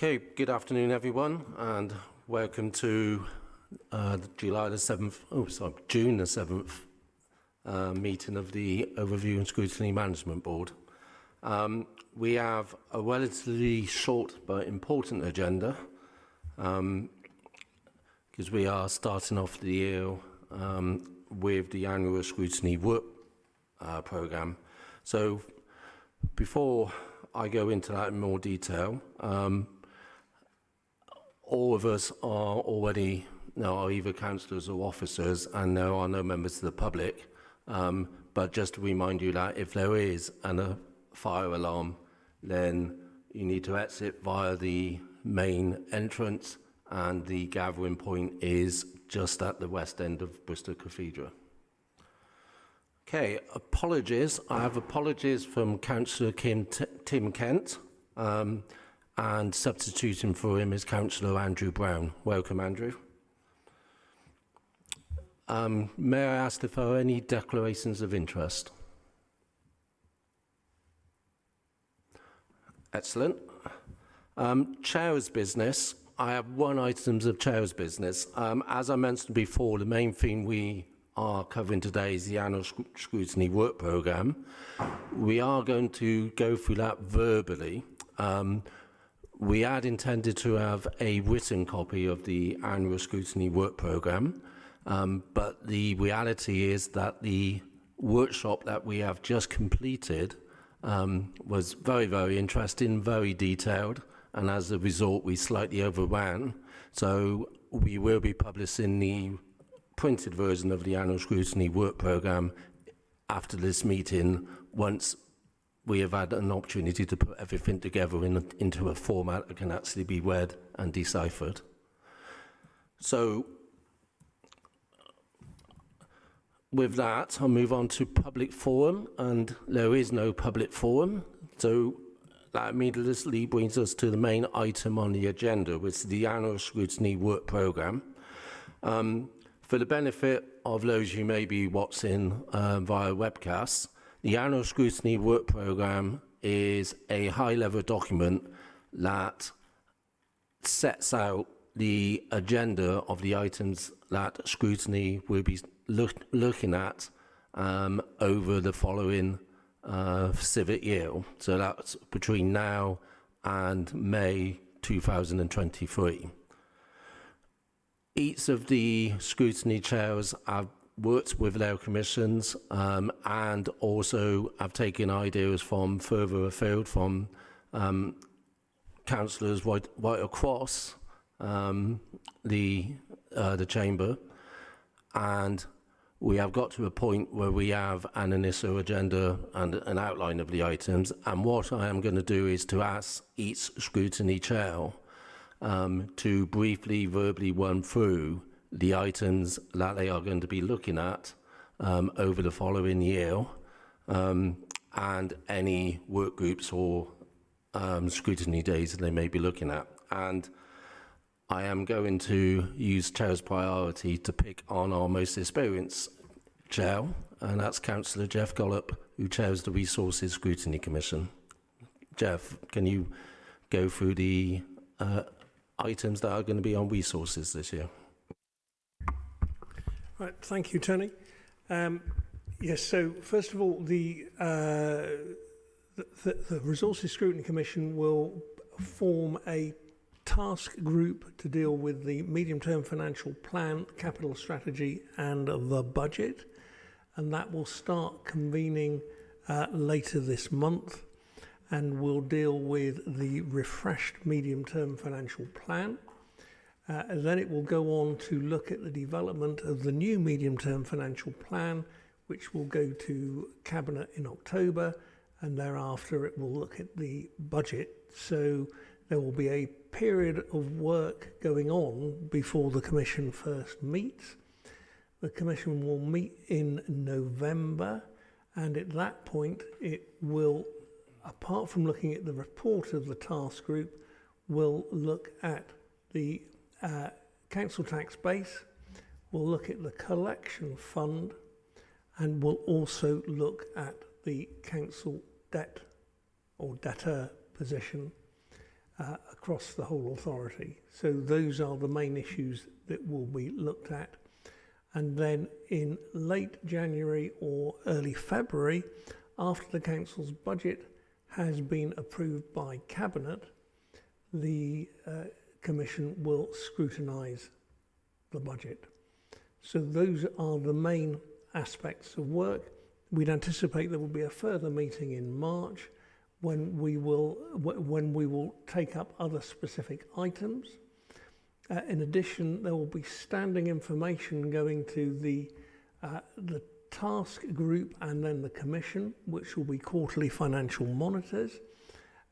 Okay, good afternoon everyone, and welcome to the June the 7th meeting of the Overview and Scrutiny Management Board. We have a relatively short but important agenda because we are starting off the year with the annual scrutiny work programme. So before I go into that in more detail, all of us are already are either councillors or officers, and there are no members of the public. But just to remind you that if there is a fire alarm, then you need to exit via the main entrance, and the gathering point is just at the west end of Bristol Cathedral. Okay, apologies. I have apologies from Councillor Tim Kent, and substituting for him is Councillor Andrew Brown. Welcome, Andrew. May I ask if there are any declarations of interest? Excellent. Chair's business. I have one item of Chair's business. As I mentioned before, the main theme we are covering today is the annual scrutiny work programme. We are going to go through that verbally. We had intended to have a written copy of the annual scrutiny work programme, but the reality is that the workshop that we have just completed was very, very interesting, very detailed, and as a result we slightly overran. So we will be publishing the printed version of the annual scrutiny work programme after this meeting, once we have had an opportunity to put everything together into a format that can actually be read and deciphered. So with that, I'll move on to public forum, and there is no public forum. So that immediately brings us to the main item on the agenda, which is the annual scrutiny work programme. For the benefit of those who may be watching via webcasts, the annual scrutiny work programme is a high-level document that sets out the agenda of the items that scrutiny will be looking at over the following civic year. So that's between now and May 2023. Each of the scrutiny chairs have worked with their commissions and also have taken ideas from further afield from councillors right across the chamber, and we have got to a point where we have an initial agenda and an outline of the items, and what I am going to do is to ask each scrutiny chair to briefly verbally run through the items that they are going to be looking at over the following year, and any work groups or scrutiny days that they may be looking at. And I am going to use Chair's priority to pick on our most experienced chair, and that's Councillor Jeff Gollop, who chairs the Resources Scrutiny Commission. Jeff, can you go through the items that are going to be on resources this year? Right, thank you, Tony. Yes, so first of all, the Resources Scrutiny Commission will form a task group to deal with the medium-term financial plan, capital strategy and the budget, and that will start convening later this month, and will deal with the refreshed medium-term financial plan. Then it will go on to look at the development of the new medium-term financial plan, which will go to Cabinet in October, and thereafter it will look at the budget. So there will be a period of work going on before the Commission first meets. The Commission will meet in November, and at that point it will, apart from looking at the report of the task group, will look at the council tax base, we'll look at the collection fund, and we'll also look at the council debt or debtor position, across the whole authority. So those are the main issues that will be looked at. And then in late January or early February, after the council's budget has been approved by Cabinet, the Commission will scrutinise the budget. So those are the main aspects of work. We'd anticipate there will be a further meeting in March when we will take up other specific items. In addition, there will be standing information going to the task group and then the Commission, which will be quarterly financial monitors,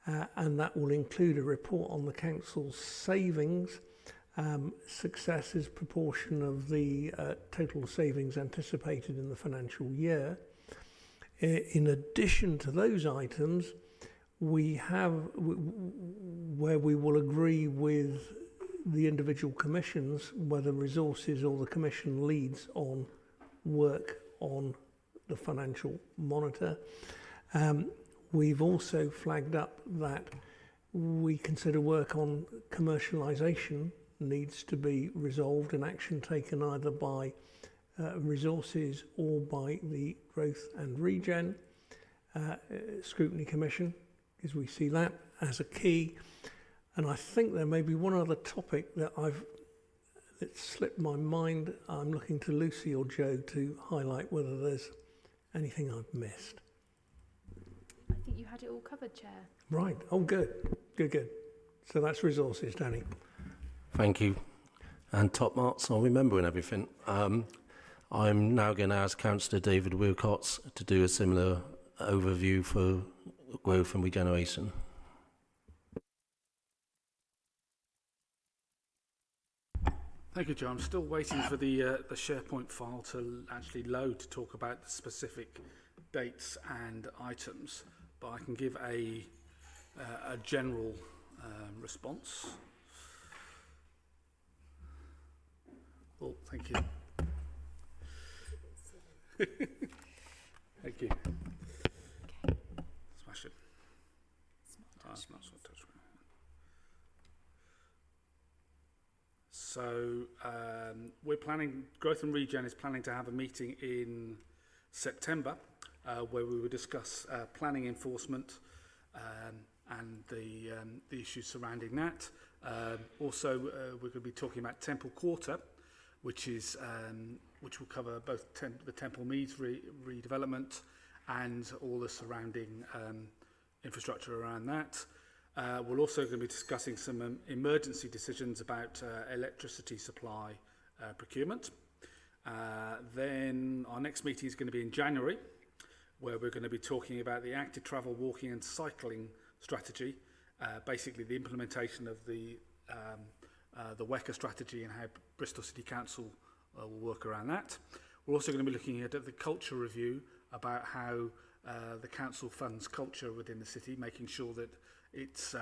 and that will include a report on the council's savings, successes, proportion of the total savings anticipated in the financial year. In addition to those items, we have where we will agree with the individual commissions whether resources or the Commission leads on work on the financial monitor. We've also flagged up that we consider work on commercialisation needs to be resolved and action taken either by resources or by the Growth and Regen Scrutiny Commission, because we see that as a key. And I think there may be one other topic that it's slipped my mind. I'm looking to Lucy or Joe to highlight whether there's anything I've missed. I think you had it all covered, Chair. Right. Oh, good. Good. So that's resources, Danny. Thank you. And top marks on remembering everything. I'm now going to ask Councillor David Wilcox to do a similar overview for growth and regeneration. Thank you, Joe. I'm still waiting for the SharePoint file to actually load to talk about the specific dates and items, but I can give a general response. Oh, thank you. Thank you. Okay. Smash it. Not touchscreen. So we're planning, Growth and Regen is planning to have a meeting in September where we will discuss planning enforcement and the issues surrounding that. Also, we're going to be talking about Temple Quarter, which will cover both the Temple Meads redevelopment and all the surrounding infrastructure around that. We're also going to be discussing some emergency decisions about electricity supply procurement. Then our next meeting is going to be in January, where we're going to be talking about the active travel, walking and cycling strategy, basically the implementation of the WECA strategy and how Bristol City Council will work around that. We're also going to be looking at the culture review about how the council funds culture within the city, making sure that it's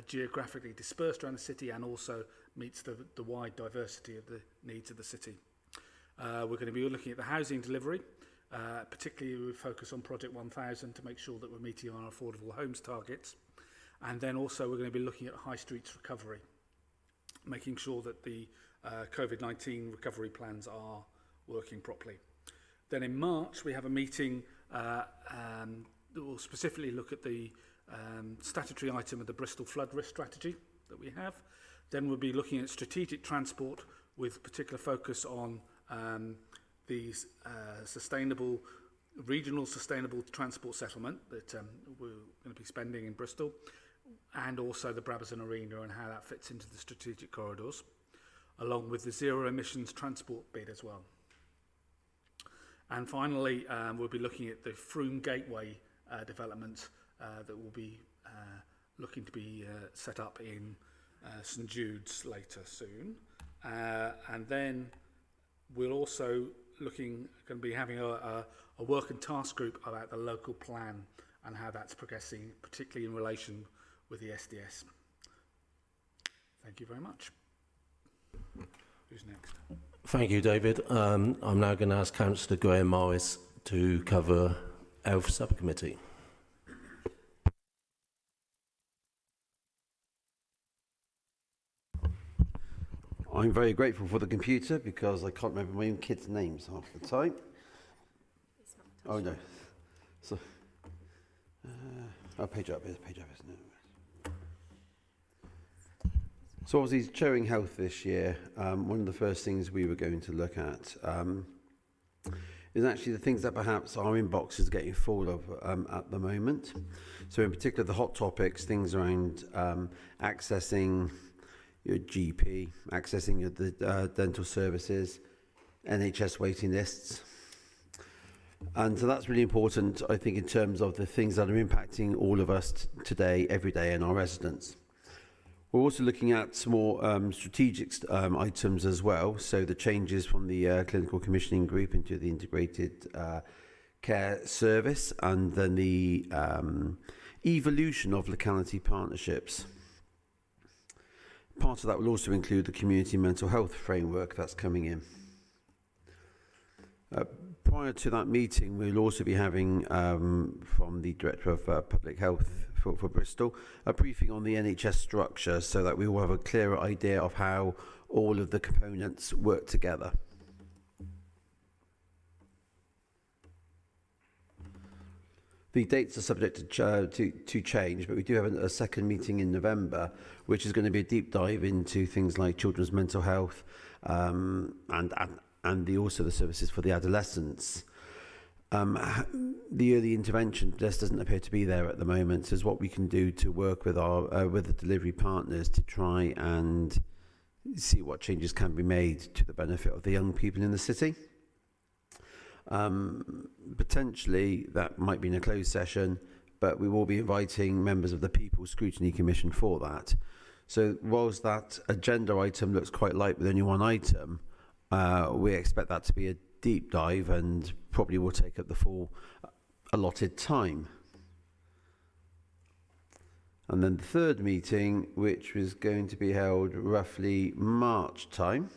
geographically dispersed around the city and also meets the wide diversity of the needs of the city. We're going to be looking at the housing delivery, particularly we focus on Project 1000 to make sure that we're meeting our affordable homes targets. And then also we're going to be looking at high streets recovery, making sure that the COVID-19 recovery plans are working properly. Then in March we have a meeting that will specifically look at the statutory item of the Bristol flood risk strategy that we have. Then we'll be looking at strategic transport with particular focus on the regional sustainable transport settlement that we're going to be spending in Bristol, and also the Brabazon Arena and how that fits into the strategic corridors, along with the zero emissions transport bid as well. And finally, we'll be looking at the Froome Gateway development that will be looking to be set up in St Jude's later soon. And then we'll also going to be having a work and task group about the local plan and how that's progressing, particularly in relation with the SDS. Thank you very much. Who's next? Thank you, David. I'm now going to ask Councillor Graham Morris to cover Health Subcommittee. I'm very grateful for the computer because I can't remember my own kids' names half the time. Oh no. So, page up, isn't it? So obviously chairing health this year, one of the first things we were going to look at is actually the things that perhaps our inbox is getting full of at the moment. So in particular the hot topics, things around accessing your GP, accessing your dental services, NHS waiting lists. And so that's really important, I think, in terms of the things that are impacting all of us today, every day, and our residents. We're also looking at some more strategic items as well. So the changes from the clinical commissioning group into the integrated care service, and then the evolution of locality partnerships. Part of that will also include the community mental health framework that's coming in. Prior to that meeting, we'll also be having, from the Director of Public Health for Bristol, a briefing on the NHS structure so that we will have a clearer idea of how all of the components work together. The dates are subject to change, but we do have a second meeting in November, which is going to be a deep dive into things like children's mental health and also the services for the adolescents. The early intervention just doesn't appear to be there at the moment. So is what we can do to work with our with the delivery partners to try and see what changes can be made to the benefit of the young people in the city. Potentially that might be in a closed session, but we will be inviting members of the People's Scrutiny Commission for that. So whilst that agenda item looks quite light with only one item, we expect that to be a deep dive and probably will take up the full allotted time. And then the third meeting, which was going to be held roughly March time.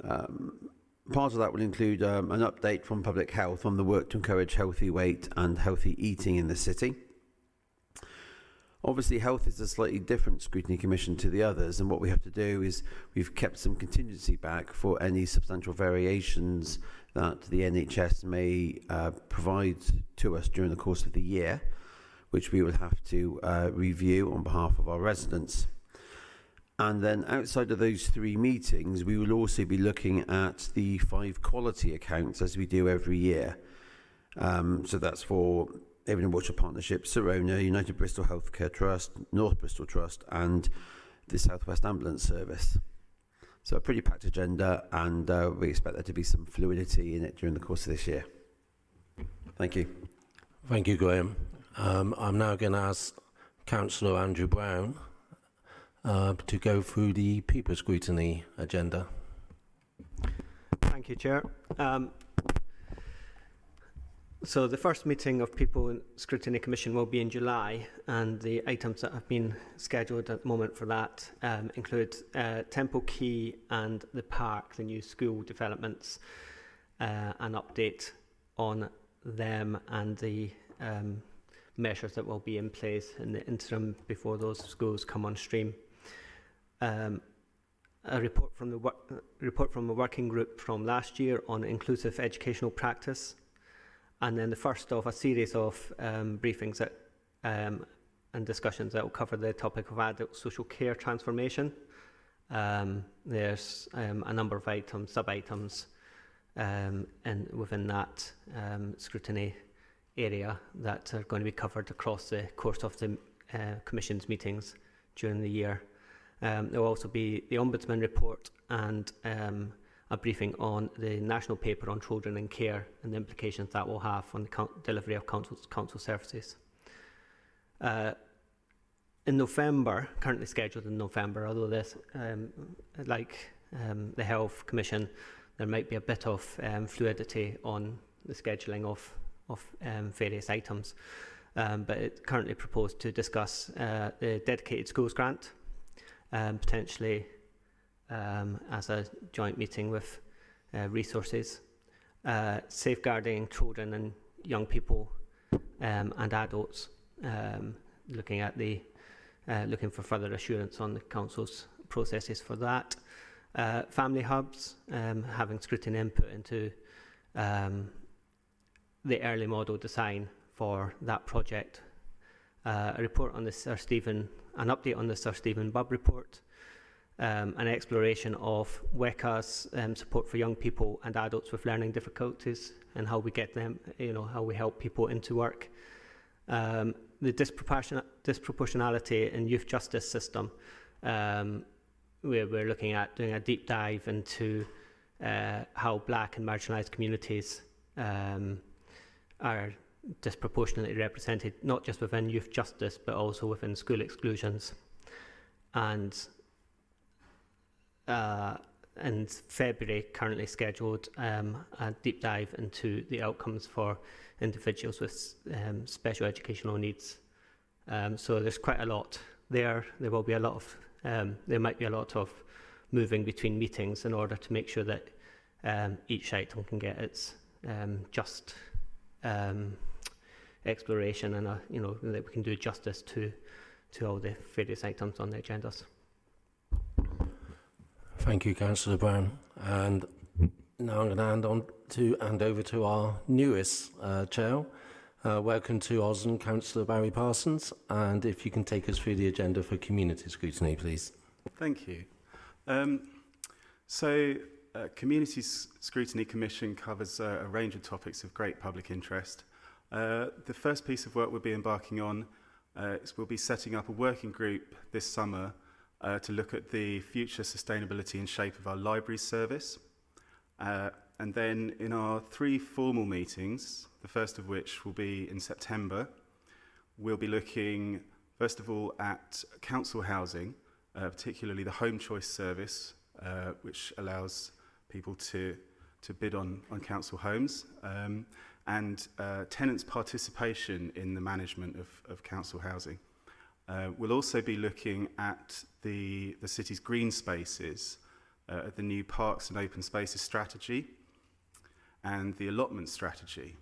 Part of that will include an update from Public Health on the work to encourage healthy weight and healthy eating in the city. Obviously, health is a slightly different Scrutiny Commission to the others, and what we have to do is we've kept some contingency back for any substantial variations that the NHS may provide to us during the course of the year, which we will have to review on behalf of our residents. And then outside of those three meetings, we will also be looking at the 5 quality accounts as we do every year. So that's for Avon and Wiltshire Partnership, Serona, United Bristol Healthcare Trust, North Bristol Trust, and the South West Ambulance Service. So a pretty packed agenda, and we expect there to be some fluidity in it during the course of this year. Thank you. Thank you, Graham. I'm now going to ask Councillor Andrew Brown to go through the People Scrutiny agenda. Thank you, Chair. So the first meeting of People Scrutiny Commission will be in July, and the items that have been scheduled at the moment for that include Temple Quay and the Park, the new school developments, an update on them and the measures that will be in place in the interim before those schools come on stream. A report from the working group from last year on inclusive educational practice, and then the first of a series of briefings that, and discussions that will cover the topic of adult social care transformation. There's a number of items, sub-items, and within that scrutiny area that are going to be covered across the course of the Commission's meetings during the year. There will also be the Ombudsman report and a briefing on the national paper on children in care and the implications that will have on the delivery of council services. In November, currently scheduled in November, although this, the Health Commission, there might be a bit of fluidity on the scheduling of various items, but it's currently proposed to discuss the dedicated schools grant, potentially as a joint meeting with resources, safeguarding children and young people and adults, looking at the looking for further assurance on the council's processes for that. Family hubs, having scrutiny input into the early model design for that project. A report on the Sir Stephen, an update on the Sir Stephen Bubb report, an exploration of WECA's support for young people and adults with learning difficulties and how we get them, how we help people into work. The disproportionality in youth justice system, where we're looking at doing a deep dive into how black and marginalised communities are disproportionately represented, not just within youth justice, but also within school exclusions. And in February, currently scheduled a deep dive into the outcomes for individuals with special educational needs. So there's quite a lot there. There will be a lot of, there might be a lot of moving between meetings in order to make sure that each item can get its just exploration, and that we can do justice to all the various items on the agendas. Thank you, Councillor Brown. And now I'm going to hand over to our newest chair. Welcome to OZIM, Councillor Barry Parsons. And if you can take us through the agenda for community scrutiny, please. Thank you. Community Scrutiny Commission covers a range of topics of great public interest. The first piece of work we'll be embarking on we'll be setting up a working group this summer to look at the future sustainability and shape of our library service. And then in our 3 formal meetings, the first of which will be in September, we'll be looking, first of all, at council housing, particularly the home choice service, which allows people to bid on council homes, and tenants' participation in the management of council housing. We'll also be looking at the city's green spaces, the new parks and open spaces strategy, and the allotment strategy.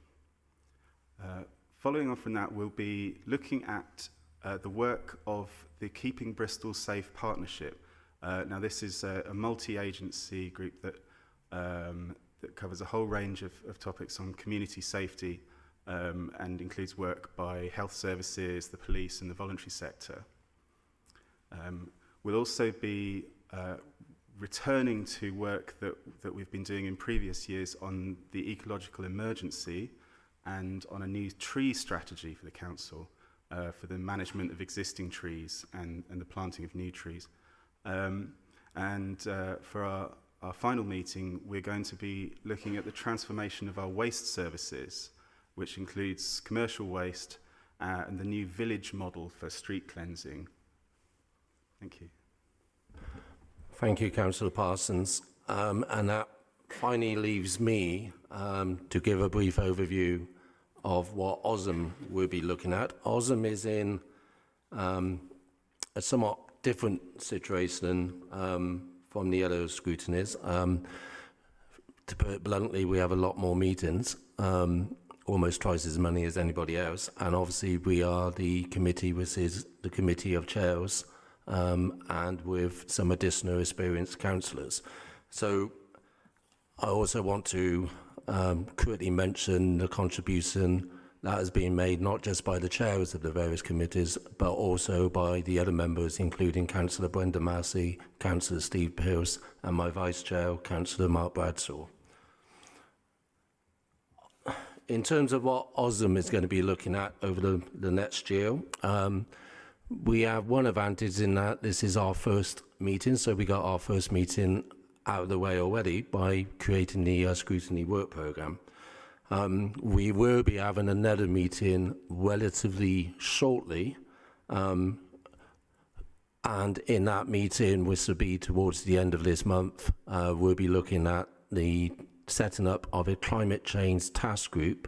Following on from that, we'll be looking at the work of the Keeping Bristol Safe Partnership. Now, this is a multi-agency group that covers a whole range of topics on community safety, and includes work by health services, the police and the voluntary sector. We'll also be returning to work that we've been doing in previous years on the ecological emergency and on a new tree strategy for the council, for the management of existing trees and the planting of new trees. For our final meeting, we're going to be looking at the transformation of our waste services, which includes commercial waste and the new village model for street cleansing. Thank you. Thank you, Councillor Parsons. And that finally leaves me to give a brief overview of what OZIM will be looking at. OZIM is in a somewhat different situation from the other scrutinies. To put it bluntly, we have a lot more meetings, almost twice as many as anybody else. And obviously we are the committee, which is the committee of chairs, and with some additional experienced councillors. So I also want to quickly mention the contribution that has been made not just by the chairs of the various committees, but also by the other members, including Councillor Brenda Massey, Councillor Steve Pearce, and my Vice Chair, Councillor Mark Bradshaw. In terms of what OZIM is going to be looking at over the next year, we have one advantage in that this is our first meeting, so we got our first meeting out of the way already by creating the scrutiny work programme. We will be having another meeting relatively shortly, and in that meeting, which will be towards the end of this month, we'll be looking at the setting up of a climate change task group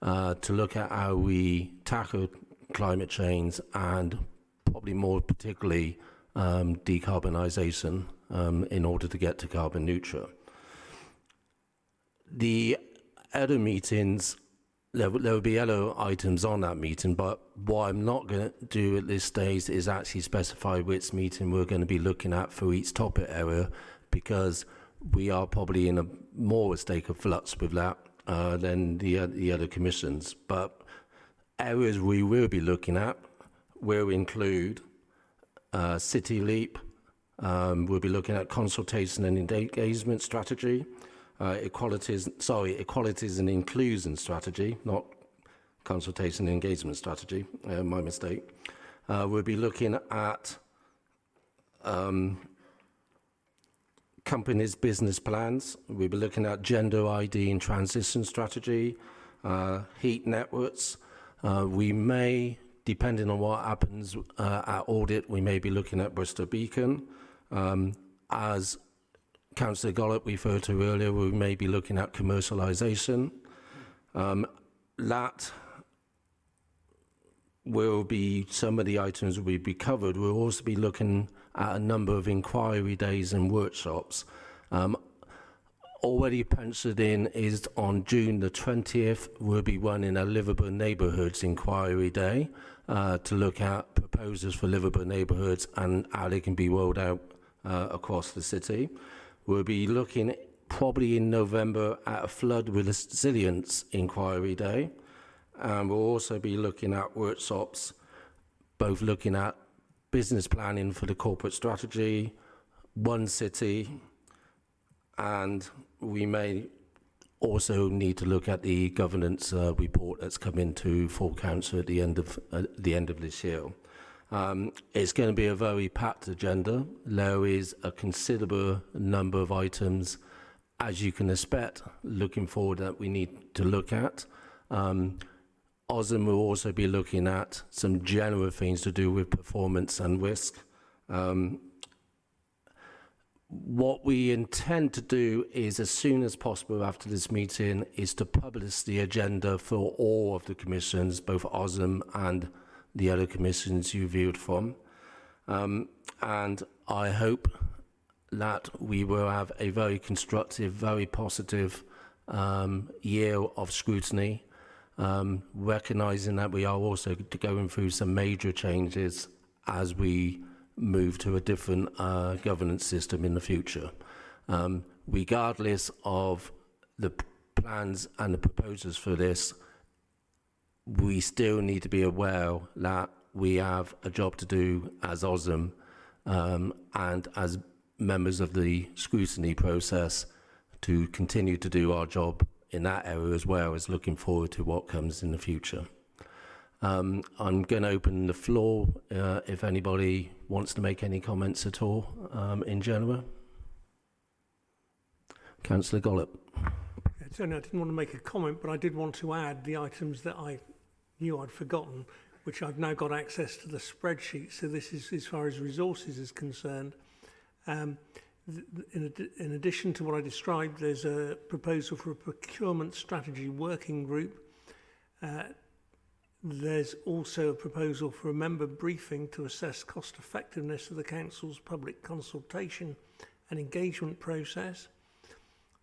to look at how we tackle climate change and probably more particularly decarbonisation in order to get to carbon neutral. The other meetings there will be other items on that meeting, but what I'm not going to do at this stage is actually specify which meeting we're going to be looking at for each topic area, because we are probably in a more state of flux with that than the other commissions. But areas we will be looking at will include City Leap. We'll be looking at consultation and engagement strategy, equalities and inclusion strategy, not consultation and engagement strategy, my mistake. We'll be looking at companies' business plans. We'll be looking at gender ID and transition strategy, heat networks. We may, depending on what happens at audit, we may be looking at Bristol Beacon. As Councillor Gollop referred to earlier, we may be looking at commercialisation. That will be some of the items will be covered. We'll also be looking at a number of inquiry days and workshops. Already penciled in is on June the 20th, we'll be running a Liverpool Neighbourhoods Inquiry Day to look at proposals for Liverpool neighbourhoods and how they can be rolled out across the city. We'll be looking probably in November at a Flood Resilience Inquiry Day. And we'll also be looking at workshops, both looking at business planning for the corporate strategy, One City, and we may also need to look at the governance report that's come into full council at the end of this year. It's going to be a very packed agenda. There is a considerable number of items, as you can expect, looking forward that we need to look at. OZIM will also be looking at some general things to do with performance and risk. What we intend to do is, as soon as possible after this meeting, is to publish the agenda for all of the commissions, both OZIM and the other commissions you viewed from. And I hope that we will have a very constructive, very positive year of scrutiny, recognising that we are also going through some major changes as we move to a different governance system in the future. Regardless of the plans and the proposals for this, we still need to be aware that we have a job to do as OZIM and as members of the scrutiny process to continue to do our job in that area, as well as looking forward to what comes in the future. I'm going to open the floor if anybody wants to make any comments at all in general. Councillor Gollop. I didn't want to make a comment, but I did want to add the items that I knew I'd forgotten, which I've now got access to the spreadsheet. So this is as far as resources is concerned. In addition to what I described, there's a proposal for a procurement strategy working group. There's also a proposal for a member briefing to assess cost effectiveness of the council's public consultation and engagement process.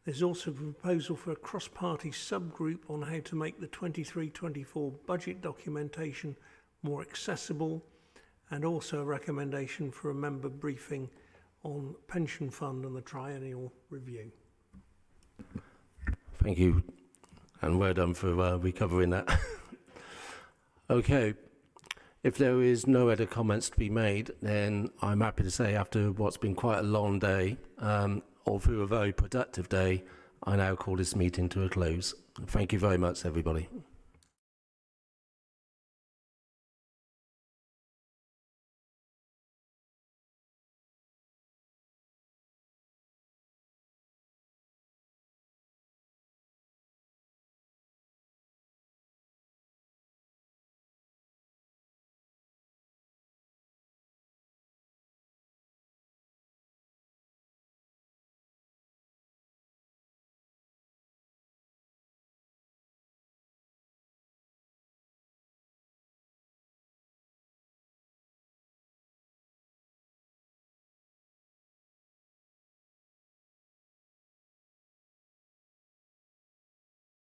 There's also a proposal for a cross-party subgroup on how to make the 23-24 budget documentation more accessible, and also a recommendation for a member briefing on pension fund and the triennial review. Thank you, and well done for recovering that. Okay, if there is no other comments to be made, then I'm happy to say, after what's been quite a long day, or through a very productive day, I now call this meeting to a close. Thank you very much, everybody.